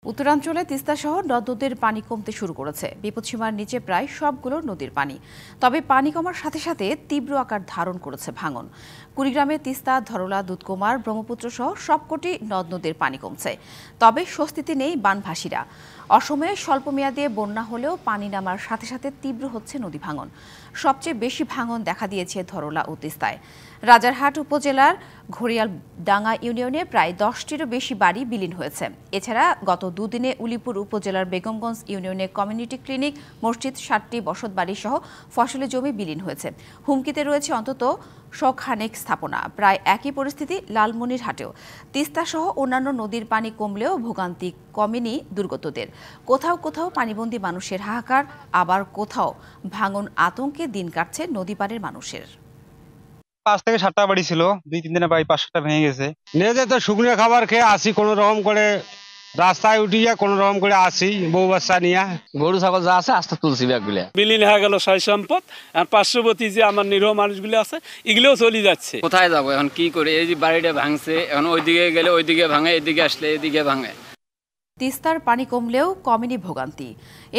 উত্তরাঞ্চলে তিস্তা সহ নদ-নদীর পানি কমতে শুরু করেছে। বিপদসীমার নিচে প্রায় সবগুলো নদীর পানি। তবে পানি কমার সাথে সাথে তীব্র আকার ধারণ করেছে ভাঙন। কুড়িগ্রামে তিস্তা, ধরলা, দুধকুমার, ব্রহ্মপুত্র সহ সবকটি নদ-নদীর পানি কমছে। তবে স্বস্তিতে নেই বানভাসীরা। অসময়ে স্বল্পমেয়াদে বন্যা হলেও পানি নামার সাথে সাথে তীব্র হচ্ছে নদী ভাঙন। সবচেয়ে বেশি ভাঙন দেখা দিয়েছে ধরলা ও তিস্তায়। রাজারহাট উপজেলার ঘড়িয়ালডাঙ্গা ইউনিয়নে প্রায় 10টিরও বেশি বাড়ি বিলীন হয়েছে। এছাড়া গত দুদিনে উলিপুর উপজেলার বেগমগঞ্জ ইউনিয়নে কমিউনিটি ক্লিনিক, মসজিদ, 7টি বসতবাড়ি সহ ফসলি জমি বিলীন হয়েছে। হুমকিতে রয়েছে অন্তত শখানেক স্থাপনা। প্রায় একই পরিস্থিতি লালমনিরহাটেও। তিস্তা সহ অন্যান্য নদীর পানি কমলেও ভোগান্তি কমেনি দুর্গতদের। কোথাও কোথাও পানিবন্দী মানুষের হাহাকার, আবার কোথাও ভাঙন আতঙ্কে দিন কাটছে নদী পাড়ের মানুষের। 5 থেকে 7টা বাড়ি ছিল, 2-3 দিনে প্রায় 5-7টা ভেঙে গেছে। নিজে তো শুকনো খাবার খেয়ে আসি, কোনো রকম করে রাস্তায় উঠিয়া কোনো রকম করে আসি, বউ বাচ্চা নিয়ে। গরু ছাগল যা আছে আস্তে তুলছি ব্যাগগুলো। বিলীন হয়ে গেল সয় সম্পদ। আর পার্শ্ববর্তী যে আমার নিরীহ মানুষগুলো আছে এগুলোও চলে যাচ্ছে। কোথায় যাবো এখন, কি করে? এই যে বাড়িটা ভাঙছে, এখন ওইদিকে গেলে ওইদিকে ভাঙে, এদিকে আসলে এদিকে ভাঙে। তিস্তার পানি কমলেও কমেনি ভোগান্তি।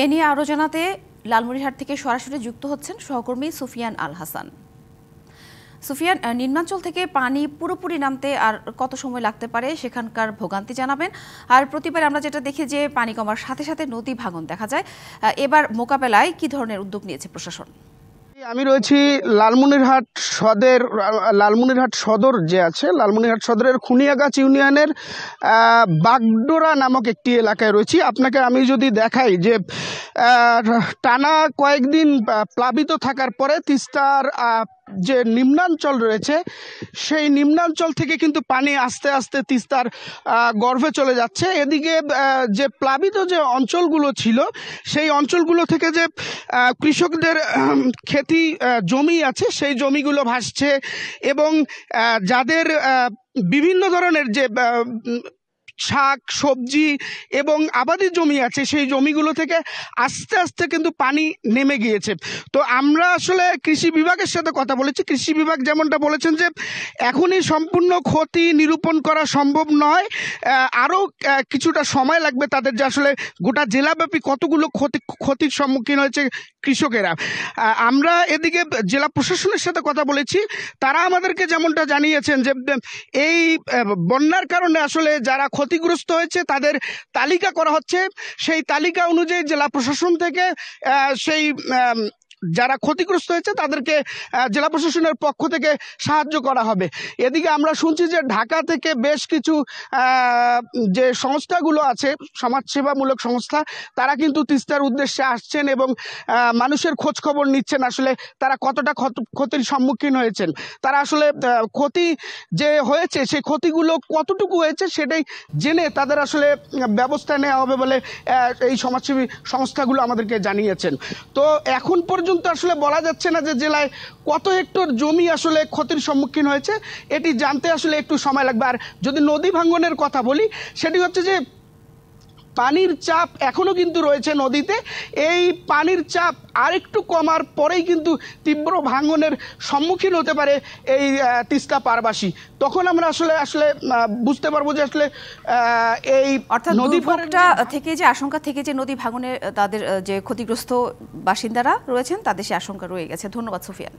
এ নিয়ে আরও জানাতে লালমনিরহাট থেকে সরাসরি যুক্ত হচ্ছেন সহকর্মী সুফিয়ান আল হাসান। সুফিয়ান, নিম্নাঞ্চল থেকে পানি পুরোপুরি নামতে আর কত সময় লাগতে পারে, সেখানকার ভোগান্তি জানাবেন। আর প্রতিবার আমরা যেটা দেখি যে পানি কমার সাথে সাথে নদী ভাঙন দেখা যায়, এবার মোকাবেলায় কি ধরনের উদ্যোগ নিয়েছে প্রশাসন? আমি রয়েছি লালমনিরহাট সদর যে আছে, লালমনিরহাট সদরের খুনিয়াগাছ ইউনিয়নের বাগডোরা নামক একটি এলাকায় রয়েছি। আপনাকে আমি যদি দেখাই যে টানা কয়েকদিন প্লাবিত থাকার পরে তিস্তার যে নিম্নাঞ্চল রয়েছে, সেই নিম্নাঞ্চল থেকে কিন্তু পানি আস্তে আস্তে তিস্তার গর্ভে চলে যাচ্ছে। এদিকে যে প্লাবিত যে অঞ্চলগুলো ছিল, সেই অঞ্চলগুলো থেকে যে কৃষকদের খেতি জমি আছে, সেই জমিগুলো ভাসছে এবং যাদের বিভিন্ন ধরনের যে শাক, সবজি এবং আবাদি জমি আছে, সেই জমিগুলো থেকে আস্তে আস্তে কিন্তু পানি নেমে গিয়েছে। তো আমরা আসলে কৃষি বিভাগের সাথে কথা বলেছি। কৃষি বিভাগ যেমনটা বলেছেন যে এখনই সম্পূর্ণ ক্ষতি নিরূপণ করা সম্ভব নয়, আরও কিছুটা সময় লাগবে তাদের, যে আসলে গোটা জেলাব্যাপী কতগুলো ক্ষতির সম্মুখীন হয়েছে কৃষকেরা। আমরা এদিকে জেলা প্রশাসনের সাথে কথা বলেছি। তারা আমাদেরকে যেমনটা জানিয়েছেন যে এই বন্যার কারণে আসলে যারা ক্ষতিগ্রস্ত হয়েছে তাদের তালিকা করা হচ্ছে। সেই তালিকা অনুযায়ী জেলা প্রশাসন থেকে সেই যারা ক্ষতিগ্রস্ত হয়েছে তাদেরকে জেলা প্রশাসনের পক্ষ থেকে সাহায্য করা হবে। এদিকে আমরা শুনছি যে ঢাকা থেকে বেশ কিছু যে সংস্থাগুলো আছে, সমাজসেবামূলক সংস্থা, তারা কিন্তু তিস্তার উদ্দেশ্যে আসছেন এবং মানুষের খোঁজ খবর নিচ্ছেন, আসলে তারা কতটা ক্ষতির সম্মুখীন হয়েছেন, তারা আসলে ক্ষতি যে হয়েছে সেই ক্ষতিগুলো কতটুকু হয়েছে সেটাই জেনে তাদের আসলে ব্যবস্থা নেওয়া হবে বলে এই সমাজসেবী সংস্থাগুলো আমাদেরকে জানিয়েছেন। তো এখন পর্যন্ত আসলে বলা যাচ্ছে না যে জেলায় কত হেক্টর জমি আসলে ক্ষতির সম্মুখীন হয়েছে, এটি জানতে আসলে একটু সময় লাগবে। আর যদি নদী ভাঙনের কথা বলি, সেটি হচ্ছে যে পানির চাপ এখনও কিন্তু রয়েছে নদীতে। এই পানির চাপ আরেকটু কমার পরেই কিন্তু তীব্র ভাঙনের সম্মুখীন হতে পারে এই তিস্তা পারবাসী। তখন আমরা আসলে বুঝতে পারবো যে আসলে এই নদী থেকে যে আশঙ্কা থেকে যে নদী ভাঙনে তাদের যে ক্ষতিগ্রস্ত বাসিন্দারা রয়েছেন তাদের সে আশঙ্কা রয়ে গেছে। ধন্যবাদ সুফিয়ান।